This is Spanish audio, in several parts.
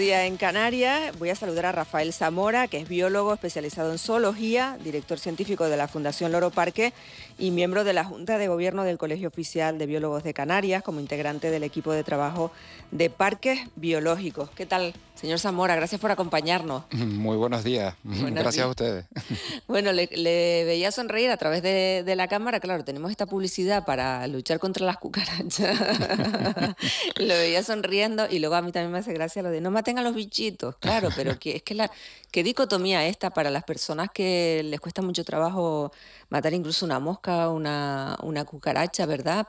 Día en Canarias. Voy a saludar a Rafael Zamora, que es biólogo especializado en zoología, director científico de la Fundación Loro Parque y miembro de la Junta de Gobierno del Colegio Oficial de Biólogos de Canarias, como integrante del equipo de trabajo de parques biológicos. ¿Qué tal, señor Zamora? Gracias por acompañarnos. Muy buenos días. Buenos Gracias a días. ustedes. Bueno, le veía sonreír a través de la cámara. Claro, tenemos esta publicidad para luchar contra las cucarachas. Lo veía sonriendo y luego a mí también me hace gracia lo de no maten a los bichitos. Claro, pero es que qué dicotomía esta para las personas que les cuesta mucho trabajo matar incluso una mosca, una cucaracha, ¿verdad?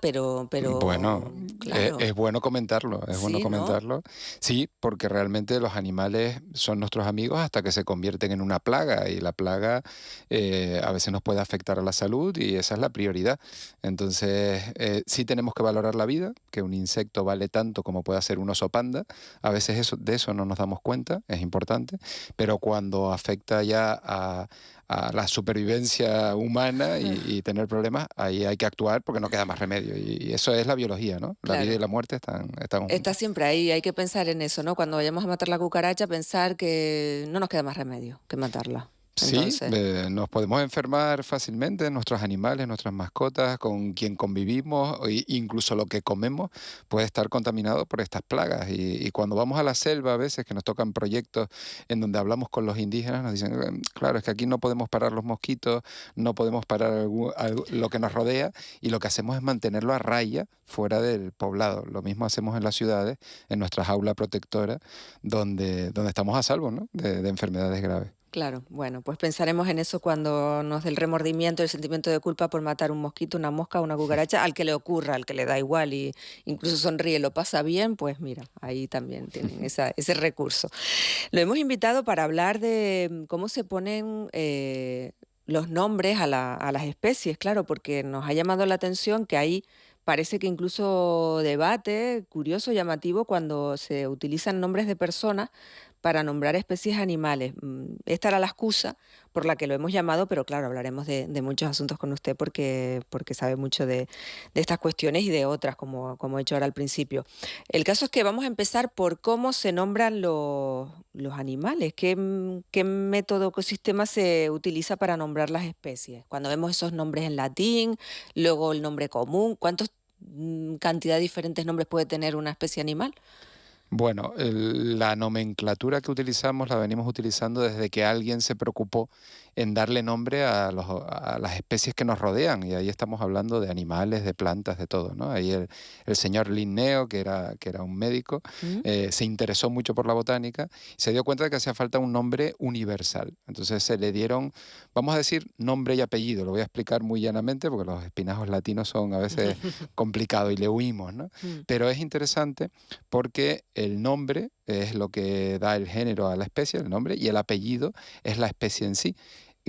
Bueno, Claro, es bueno comentarlo, es bueno sí, ¿no? comentarlo. Sí, porque realmente los animales son nuestros amigos hasta que se convierten en una plaga y la plaga a veces nos puede afectar a la salud y esa es la prioridad. Entonces, sí tenemos que valorar la vida, que un insecto vale tanto como puede ser un oso panda. A veces de eso no nos damos cuenta, es importante, pero cuando afecta ya a la supervivencia humana y tener problemas, ahí hay que actuar porque no queda más remedio. Y eso es la biología, ¿no? La vida y Claro. la muerte están Está juntas. siempre ahí, hay que pensar en eso, ¿no? Cuando vayamos a matar la cucaracha, pensar que no nos queda más remedio que matarla. Sí, Entonces, nos podemos enfermar fácilmente, nuestros animales, nuestras mascotas, con quien convivimos, incluso lo que comemos puede estar contaminado por estas plagas. Y cuando vamos a la selva, a veces que nos tocan proyectos en donde hablamos con los indígenas, nos dicen, claro, es que aquí no podemos parar los mosquitos, no podemos parar lo que nos rodea, y lo que hacemos es mantenerlo a raya fuera del poblado. Lo mismo hacemos en las ciudades, en nuestra jaula protectora, donde estamos a salvo, ¿no? de enfermedades graves. claro, bueno, pues pensaremos en eso cuando nos dé el remordimiento, el sentimiento de culpa por matar un mosquito, una mosca, una cucaracha, al que le ocurra, al que le da igual y incluso sonríe, lo pasa bien, pues mira, ahí también tienen ese recurso. Lo hemos invitado para hablar de cómo se ponen los nombres a las especies, claro, porque nos ha llamado la atención que hay, parece que incluso debate curioso, llamativo, cuando se utilizan nombres de personas para nombrar especies animales. Esta era la excusa por la que lo hemos llamado, pero claro, hablaremos de muchos asuntos con usted porque sabe mucho de estas cuestiones y de otras, como he hecho ahora al principio. El caso es que vamos a empezar por cómo se nombran los animales, qué método o ecosistema se utiliza para nombrar las especies. Cuando vemos esos nombres en latín, luego el nombre común, ¿cuántos cantidad de diferentes nombres puede tener una especie animal? Bueno, la nomenclatura que utilizamos la venimos utilizando desde que alguien se preocupó en darle nombre a las especies que nos rodean, y ahí estamos hablando de animales, de plantas, de todo, ¿no? Ahí el señor Linneo, que era un médico, ¿Mm? se interesó mucho por la botánica y se dio cuenta de que hacía falta un nombre universal. Entonces se le dieron, vamos a decir, nombre y apellido. Lo voy a explicar muy llanamente porque los espinajos latinos son a veces complicados y le huimos, ¿no? Mm. Pero es interesante porque el nombre es lo que da el género a la especie, el nombre, y el apellido es la especie en sí.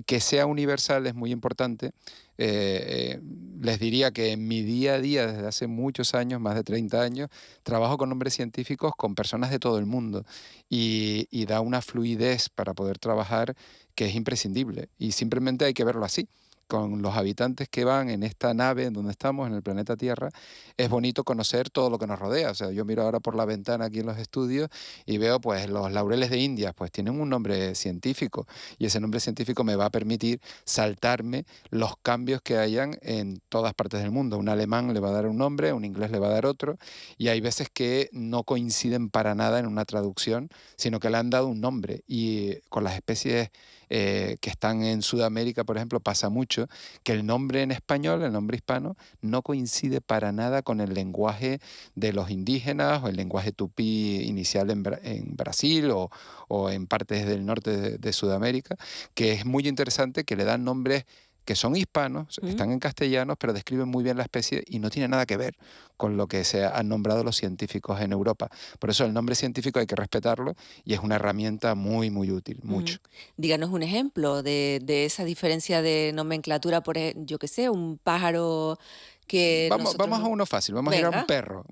Que sea universal es muy importante. Les diría que en mi día a día, desde hace muchos años, más de 30 años, trabajo con nombres científicos con personas de todo el mundo y da una fluidez para poder trabajar que es imprescindible. Y simplemente hay que verlo así. Con los habitantes que van en esta nave en donde estamos, en el planeta Tierra, es bonito conocer todo lo que nos rodea. O sea, yo miro ahora por la ventana aquí en los estudios y veo pues los laureles de India, pues tienen un nombre científico y ese nombre científico me va a permitir saltarme los cambios que hayan en todas partes del mundo. Un alemán le va a dar un nombre, un inglés le va a dar otro, y hay veces que no coinciden para nada en una traducción, sino que le han dado un nombre. Y con las especies que están en Sudamérica, por ejemplo, pasa mucho que el nombre en español, el nombre hispano, no coincide para nada con el lenguaje de los indígenas o el lenguaje tupí inicial en Brasil o en partes del norte de Sudamérica, que es muy interesante que le dan nombres que son hispanos, ¿Mm? están en castellano, pero describen muy bien la especie y no tiene nada que ver con lo que se han nombrado los científicos en Europa. Por eso el nombre científico hay que respetarlo y es una herramienta muy, muy útil, Mm. mucho. Díganos un ejemplo de esa diferencia de nomenclatura, yo qué sé, un pájaro que Vamos a nosotros... uno fácil, vamos a ir a Venga, un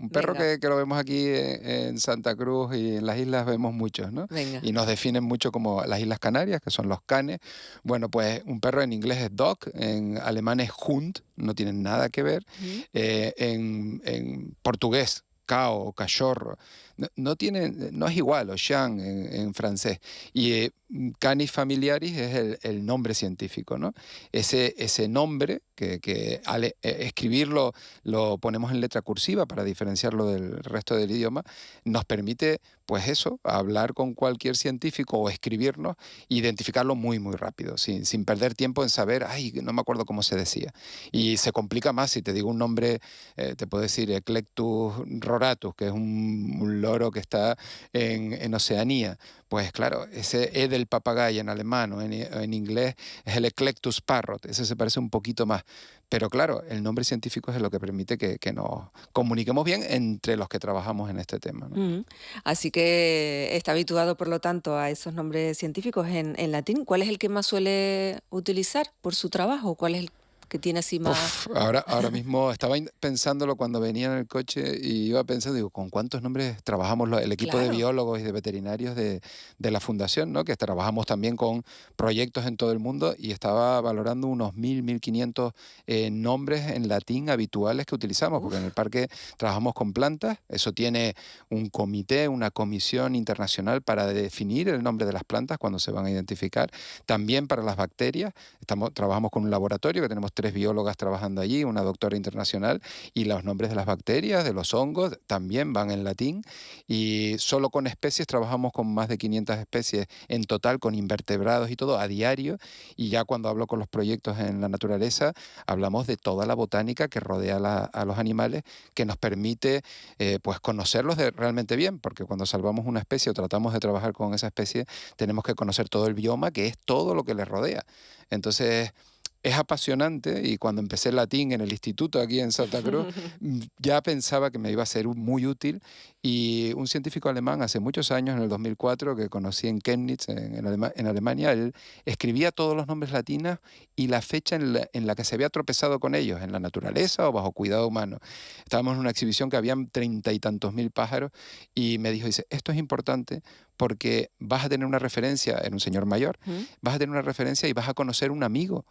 perro venga, que lo vemos aquí en Santa Cruz y en las islas vemos muchos, ¿no? venga. Y nos definen mucho como las Islas Canarias, que son los canes. Bueno, pues un perro en inglés es dog, en alemán es Hund, no tienen nada que ver. ¿Mm? En portugués, cao o cachorro. No es igual, o chien en francés. Y Canis familiaris es el nombre científico, ¿no? Ese nombre, que al escribirlo lo ponemos en letra cursiva para diferenciarlo del resto del idioma, nos permite, pues eso, hablar con cualquier científico o escribirnos, identificarlo muy, muy rápido, sin perder tiempo en saber, ay, no me acuerdo cómo se decía. Y se complica más si te digo un nombre, te puedo decir Eclectus roratus, que es un loro que está en Oceanía. Pues claro, ese E del papagayo en alemán o en inglés es el Eclectus parrot, ese se parece un poquito más. Pero claro, el nombre científico es lo que permite que nos comuniquemos bien entre los que trabajamos en este tema, ¿no? Mm. Así que está habituado, por lo tanto, a esos nombres científicos en latín. ¿Cuál es el que más suele utilizar por su trabajo? ¿Cuál es el que tiene así más? Puf, ahora mismo estaba pensándolo cuando venía en el coche y iba pensando, digo, ¿con cuántos nombres trabajamos el equipo de Claro. biólogos y de veterinarios de la fundación, ¿no? Que trabajamos también con proyectos en todo el mundo y estaba valorando unos 1.500 nombres en latín habituales que utilizamos, porque en el Uf. parque trabajamos con plantas, eso tiene un comité, una comisión internacional para definir el nombre de las plantas cuando se van a identificar, también para las bacterias. Trabajamos con un laboratorio que tenemos 3 biólogas trabajando allí, una doctora internacional, y los nombres de las bacterias, de los hongos, también van en latín. Y solo con especies trabajamos con más de 500 especies en total, con invertebrados y todo, a diario. Y ya cuando hablo con los proyectos en la naturaleza, hablamos de toda la botánica que rodea a los animales, que nos permite pues conocerlos realmente bien, porque cuando salvamos una especie o tratamos de trabajar con esa especie, tenemos que conocer todo el bioma, que es todo lo que les rodea. Entonces, es apasionante y cuando empecé el latín en el instituto aquí en Santa Cruz, ya pensaba que me iba a ser muy útil, y un científico alemán hace muchos años, en el 2004, que conocí en Chemnitz, en Alemania, él escribía todos los nombres latinos y la fecha en la que se había tropezado con ellos, en la naturaleza o bajo cuidado humano. Estábamos en una exhibición que habían 30 y tantos mil pájaros y me dijo, dice, esto es importante porque vas a tener una referencia, en un señor mayor, Mm. vas a tener una referencia y vas a conocer un amigo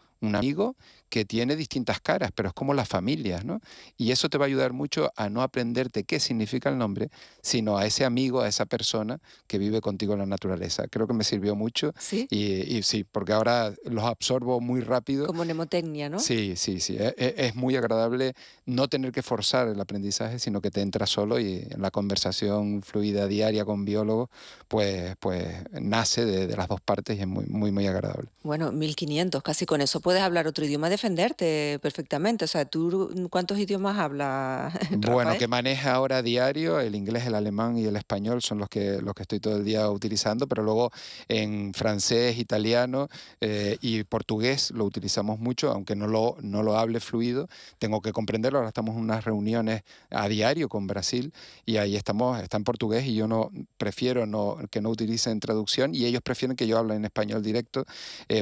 que tiene distintas caras, pero es como las familias, ¿no? Y eso te va a ayudar mucho a no aprenderte qué significa el nombre, sino a ese amigo, a esa persona que vive contigo en la naturaleza. Creo que me sirvió mucho Sí, y sí, porque ahora los absorbo muy rápido. como mnemotecnia, ¿no? Sí, sí, sí. Es muy agradable no tener que forzar el aprendizaje, sino que te entra solo y en la conversación fluida diaria con biólogos, pues nace de las dos partes y es muy, muy, muy agradable. Bueno, 1500, casi con eso puedes hablar otro idioma, defenderte perfectamente. O sea, ¿tú cuántos idiomas hablas, Bueno, Rafael? que maneja ahora a diario, el inglés, el alemán y el español son los que estoy todo el día utilizando, pero luego en francés, italiano y portugués lo utilizamos mucho, aunque no lo hable fluido, tengo que comprenderlo. Ahora estamos en unas reuniones a diario con Brasil y ahí está en portugués y yo prefiero que no utilicen traducción y ellos prefieren que yo hable en español directo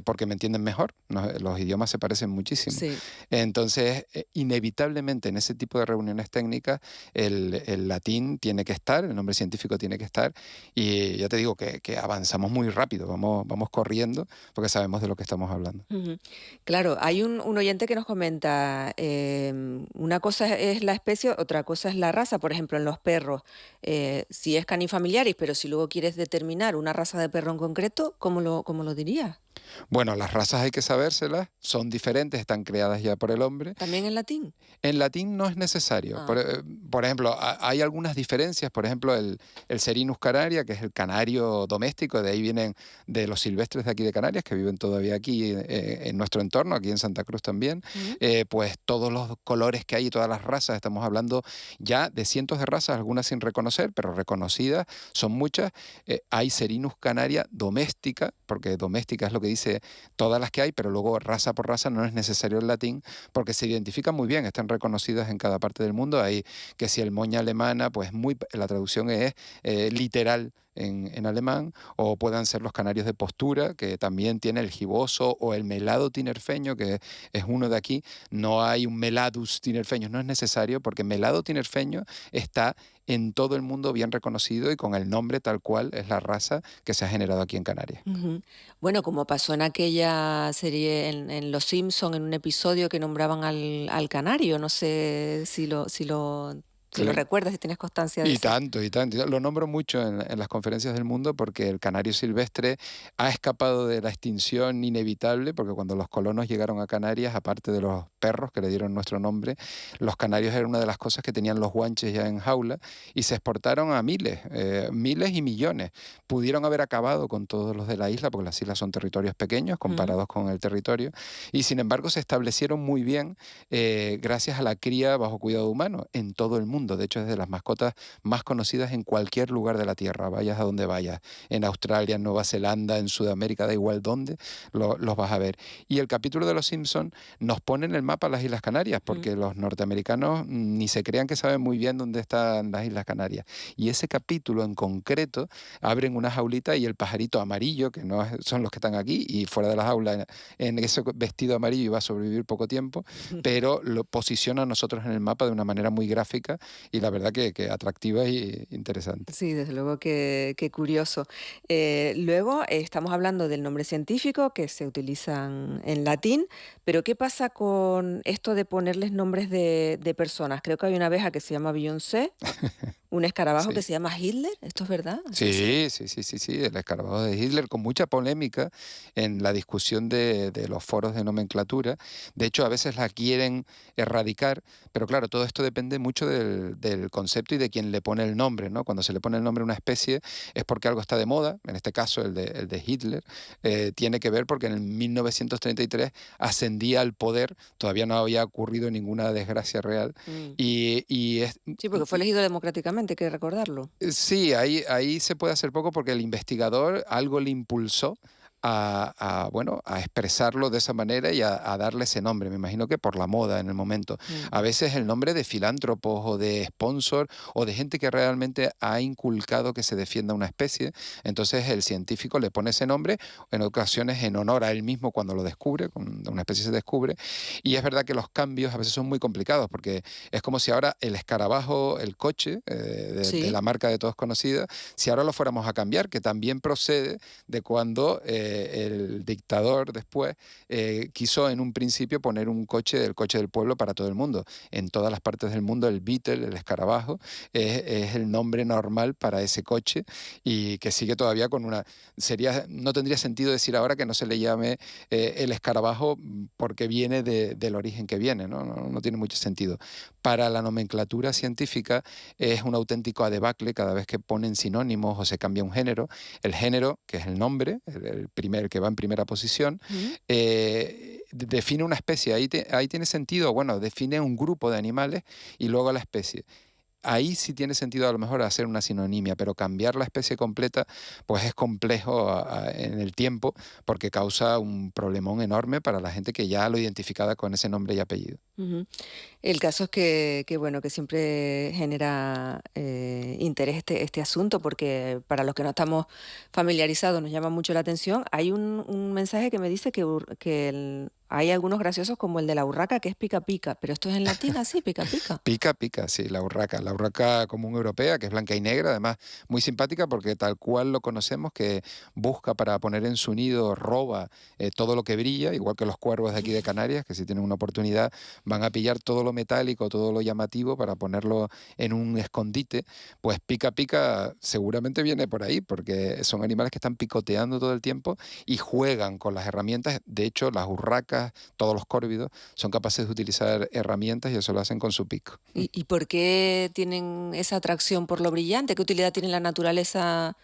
porque me entienden mejor. Los idiomas se parecen muchísimo. Sí. Entonces, inevitablemente en ese tipo de reuniones técnicas, el latín tiene que estar, el nombre científico tiene que estar, y ya te digo que avanzamos muy rápido, vamos corriendo porque sabemos de lo que estamos hablando. Ujú. Claro, hay un oyente que nos comenta, una cosa es la especie, otra cosa es la raza. Por ejemplo, en los perros, si es Canis pero si luego quieres determinar una raza de perro en concreto, ¿cómo lo dirías? Bueno, las razas hay que sabérselas, son diferentes, están creadas ya por el hombre. ¿También en latín? En latín no es necesario. Ah. Por ejemplo, hay algunas diferencias. Por ejemplo, el Serinus canaria, que es el canario doméstico, de ahí vienen de los silvestres de aquí de Canarias, que viven todavía aquí en nuestro entorno, aquí en Santa Cruz también. Ujú. Pues todos los colores que hay y todas las razas, estamos hablando ya de cientos de razas, algunas sin reconocer, pero reconocidas, son muchas. Hay Serinus canaria doméstica, porque doméstica es lo que dice todas las que hay, pero luego raza por raza no es necesario el latín, porque se identifican muy bien, están reconocidas en cada parte del mundo. Hay que si el moña alemana, pues la traducción es literal en alemán, o puedan ser los canarios de postura, que también tiene el giboso, o el melado tinerfeño, que es uno de aquí. No hay un meladus tinerfeño, no es necesario, porque melado tinerfeño está en todo el mundo bien reconocido y con el nombre tal cual es la raza que se ha generado aquí en Canarias. Ujú. Bueno, como pasó en aquella serie en Los Simpson, en un episodio que nombraban al canario, no sé si lo Si lo recuerdas, si tienes constancia de Y eso. tanto, y tanto. Lo nombro mucho en las conferencias del mundo porque el canario silvestre ha escapado de la extinción inevitable, porque cuando los colonos llegaron a Canarias, aparte de los perros que le dieron nuestro nombre, los canarios eran una de las cosas que tenían los guanches ya en jaula y se exportaron a miles, miles y millones. Pudieron haber acabado con todos los de la isla, porque las islas son territorios pequeños Mm, comparados con el territorio, y sin embargo se establecieron muy bien gracias a la cría bajo cuidado humano en todo el mundo. De hecho, es de las mascotas más conocidas en cualquier lugar de la Tierra, vayas a donde vayas, en Australia, en Nueva Zelanda, en Sudamérica, da igual dónde, los vas a ver. Y el capítulo de Los Simpson nos pone en el mapa las Islas Canarias, mm. porque los norteamericanos ni se crean que saben muy bien dónde están las Islas Canarias. Y ese capítulo en concreto abren una jaulita y el pajarito amarillo, que no son los que están aquí, y fuera de la jaula, en ese vestido amarillo iba a sobrevivir poco tiempo, pero lo posiciona a nosotros en el mapa de una manera muy gráfica y la verdad que atractiva y interesante. Sí, desde luego que curioso. Luego estamos hablando del nombre científico que se utilizan en latín, pero ¿qué pasa con esto de ponerles nombres de personas? Creo que hay una abeja que se llama Beyoncé, un escarabajo que Sí. se llama Hitler, ¿esto es verdad? ¿Es así? Sí, sí, sí, sí, sí, el escarabajo de Hitler, con mucha polémica en la discusión de los foros de nomenclatura. De hecho, a veces la quieren erradicar, pero claro, todo esto depende mucho del concepto y de quien le pone el nombre, ¿no? Cuando se le pone el nombre a una especie es porque algo está de moda, en este caso el de Hitler, tiene que ver porque en 1933 ascendía al poder, todavía no había ocurrido ninguna desgracia real, Mm. y es, Sí, porque fue elegido democráticamente, hay que recordarlo. sí, ahí se puede hacer poco porque el investigador algo le impulsó bueno, a expresarlo de esa manera y a darle ese nombre. Me imagino que por la moda en el momento. Mm. A veces el nombre de filántropos o de sponsor o de gente que realmente ha inculcado que se defienda una especie. Entonces el científico le pone ese nombre, en ocasiones en honor a él mismo cuando lo descubre, cuando una especie se descubre. Y es verdad que los cambios a veces son muy complicados porque es como si ahora el escarabajo, el coche de Sí. la marca de todos conocida, si ahora lo fuéramos a cambiar, que también procede de cuando el dictador después quiso en un principio poner un coche, el coche del pueblo para todo el mundo. En todas las partes del mundo el Beetle, el escarabajo, es el nombre normal para ese coche y que sigue todavía con una... no tendría sentido decir ahora que no se le llame el escarabajo porque viene del origen que viene, ¿no? No tiene mucho sentido. Para la nomenclatura científica es un auténtico adebacle cada vez que ponen sinónimos o se cambia un género. El género, que es el nombre, el que va en primera posición, Mm. define una especie. Ahí tiene sentido, bueno, define un grupo de animales y luego la especie. Ahí sí tiene sentido a lo mejor hacer una sinonimia, pero cambiar la especie completa pues es complejo en el tiempo porque causa un problemón enorme para la gente que ya lo identificada con ese nombre y apellido. Ujú. El caso es que, bueno, que siempre genera interés este asunto, porque para los que no estamos familiarizados nos llama mucho la atención. Hay un mensaje que me dice que hay algunos graciosos como el de la urraca, que es pica pica, pero esto es en latín así, pica pica. Pica, pica, sí, la urraca común europea, que es blanca y negra, además muy simpática porque tal cual lo conocemos, que busca para poner en su nido, roba todo lo que brilla, igual que los cuervos de aquí de Canarias, que si tienen una oportunidad van a pillar todo lo metálico, todo lo llamativo para ponerlo en un escondite, pues pica, pica seguramente viene por ahí, porque son animales que están picoteando todo el tiempo y juegan con las herramientas. De hecho, las urracas, todos los córvidos, son capaces de utilizar herramientas y eso lo hacen con su pico. ¿Y por qué tienen esa atracción por lo brillante? ¿Qué utilidad tiene en la naturaleza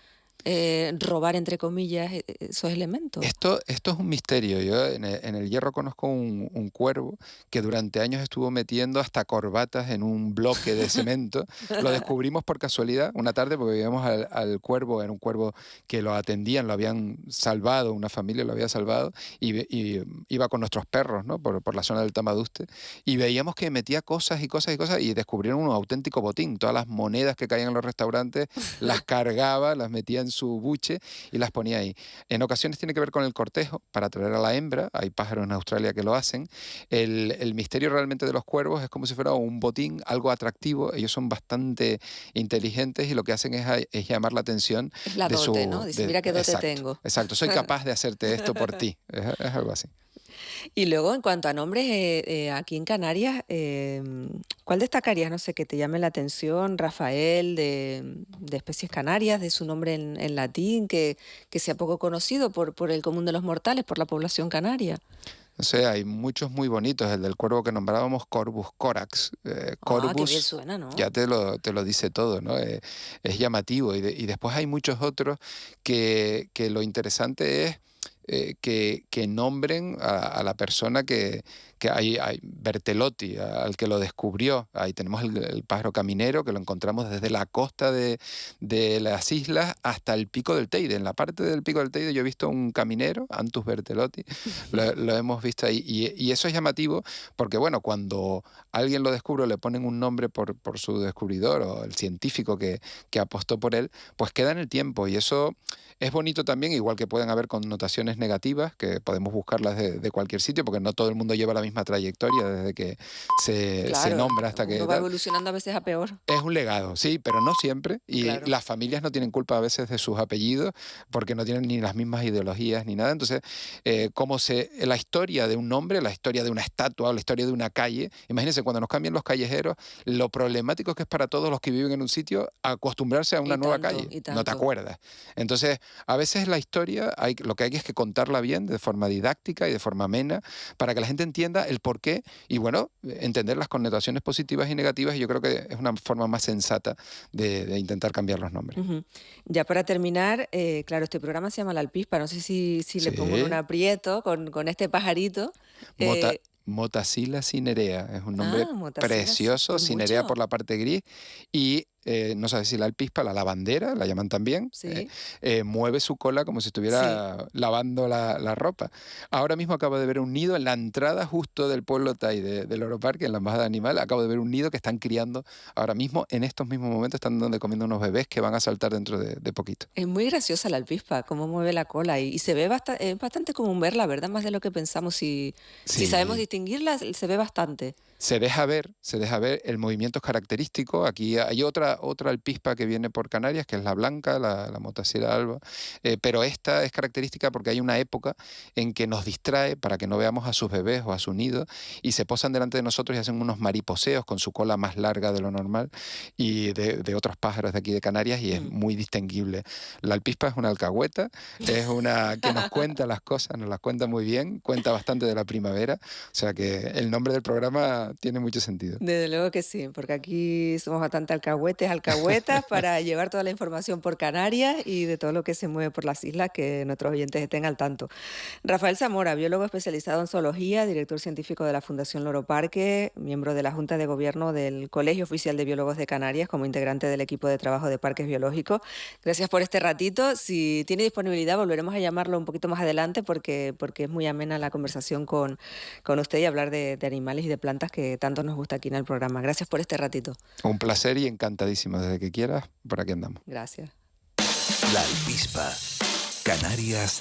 robar, entre comillas, esos elementos? Esto es un misterio. Yo en el Hierro conozco un cuervo que durante años estuvo metiendo hasta corbatas en un bloque de cemento. Lo descubrimos por casualidad una tarde porque veíamos al cuervo, era un cuervo que lo atendían, lo habían salvado, una familia lo había salvado, y iba con nuestros perros, ¿no? por la zona del Tamaduste, y veíamos que metía cosas y cosas y cosas, y descubrieron un auténtico botín. Todas las monedas que caían en los restaurantes las cargaba, las metía en su buche y las ponía ahí. En ocasiones tiene que ver con el cortejo, para atraer a la hembra. Hay pájaros en Australia que lo hacen. El misterio realmente de los cuervos es como si fuera un botín, algo atractivo. Ellos son bastante inteligentes y lo que hacen es llamar la atención Es la de dote, ¿no? su... Dice, mira qué dote exacto, tengo. exacto. Soy capaz de hacerte esto por ti. Es algo así. Y luego, en cuanto a nombres, aquí en Canarias, ¿cuál destacarías? No sé, que te llame la atención, Rafael, de especies canarias, de su nombre en latín, que sea poco conocido por el común de los mortales, por la población canaria. O sea, hay muchos muy bonitos. El del cuervo que nombrábamos, Corvus corax. Ah, qué bien Corvus suena, ¿no? ya te lo dice todo, ¿no? Es llamativo. Y después hay muchos otros que lo interesante es que nombren a la persona que hay Bertelotti, al que lo descubrió. Ahí tenemos el pájaro caminero, que lo encontramos desde la costa de las islas hasta el Pico del Teide. En la parte del Pico del Teide yo he visto un caminero, Antus Bertelotti, lo hemos visto ahí. Y eso es llamativo porque, bueno, cuando alguien lo descubre, le ponen un nombre por su descubridor o el científico que apostó por él, pues queda en el tiempo. Y eso es bonito también, igual que pueden haber connotaciones negativas, que podemos buscarlas de cualquier sitio, porque no todo el mundo lleva la misma trayectoria desde que se Claro, nombra hasta que uno va tal. evolucionando a veces a peor. Es un legado, sí, pero no siempre. Y Claro. las familias no tienen culpa a veces de sus apellidos porque no tienen ni las mismas ideologías ni nada. Entonces, la historia de un nombre, la historia de una estatua o la historia de una calle, imagínense cuando nos cambian los callejeros, lo problemático que es para todos los que viven en un sitio acostumbrarse a una Y nueva tanto, calle. y No te tanto. acuerdas. Entonces, a veces la historia lo que hay es que contarla bien, de forma didáctica y de forma amena, para que la gente entienda el porqué y, bueno, entender las connotaciones positivas y negativas. Y yo creo que es una forma más sensata de intentar cambiar los nombres. Ujú. Ya para terminar, claro, este programa se llama La Alpispa, no sé si le pongo en un Sí. aprieto con este pajarito. Mota, eh, Motacilla cinerea es un nombre Motacillas, precioso, pues cinerea por mucho, la parte gris y no sabes si la alpispa, la lavandera, la llaman también, sí, mueve su cola como si sí. estuviera lavando la ropa. Ahora mismo acabo de ver un nido en la entrada justo del pueblo Thai del Loro Parque, en la embajada animal. Acabo de ver un nido que están criando ahora mismo, en estos mismos momentos, están donde comiendo unos bebés que van a saltar dentro de poquito. Es muy graciosa la alpispa, cómo mueve la cola y se ve es bastante común verla, ¿verdad? Más de lo que pensamos. Si sabemos Sí. distinguirla, se ve bastante. Se deja ver, el movimiento es característico. Aquí hay otra alpispa que viene por Canarias, que es la blanca, la Motacilla alba, pero esta es característica porque hay una época en que nos distrae para que no veamos a sus bebés o a su nido y se posan delante de nosotros y hacen unos mariposeos con su cola más larga de lo normal y de otros pájaros de aquí de Canarias y es Mm. muy distinguible. La alpispa es una alcahueta, es una que nos cuenta las cosas, nos las cuenta muy bien, cuenta bastante de la primavera, o sea que el nombre del programa tiene mucho sentido. Desde luego que sí, porque aquí somos bastante alcahuetes, alcahuetas para llevar toda la información por Canarias y de todo lo que se mueve por las islas, que nuestros oyentes estén al tanto. Rafael Zamora, biólogo especializado en zoología, director científico de la Fundación Loro Parque, miembro de la Junta de Gobierno del Colegio Oficial de Biólogos de Canarias, como integrante del equipo de trabajo de parques biológicos. Gracias por este ratito. Si tiene disponibilidad, volveremos a llamarlo un poquito más adelante porque es muy amena la conversación con usted y hablar de animales y de plantas que tanto nos gusta aquí en el programa. Gracias por este ratito. Un placer y encantadísimo. Desde que quieras, por aquí andamos. Gracias. La Alpispa, Canarias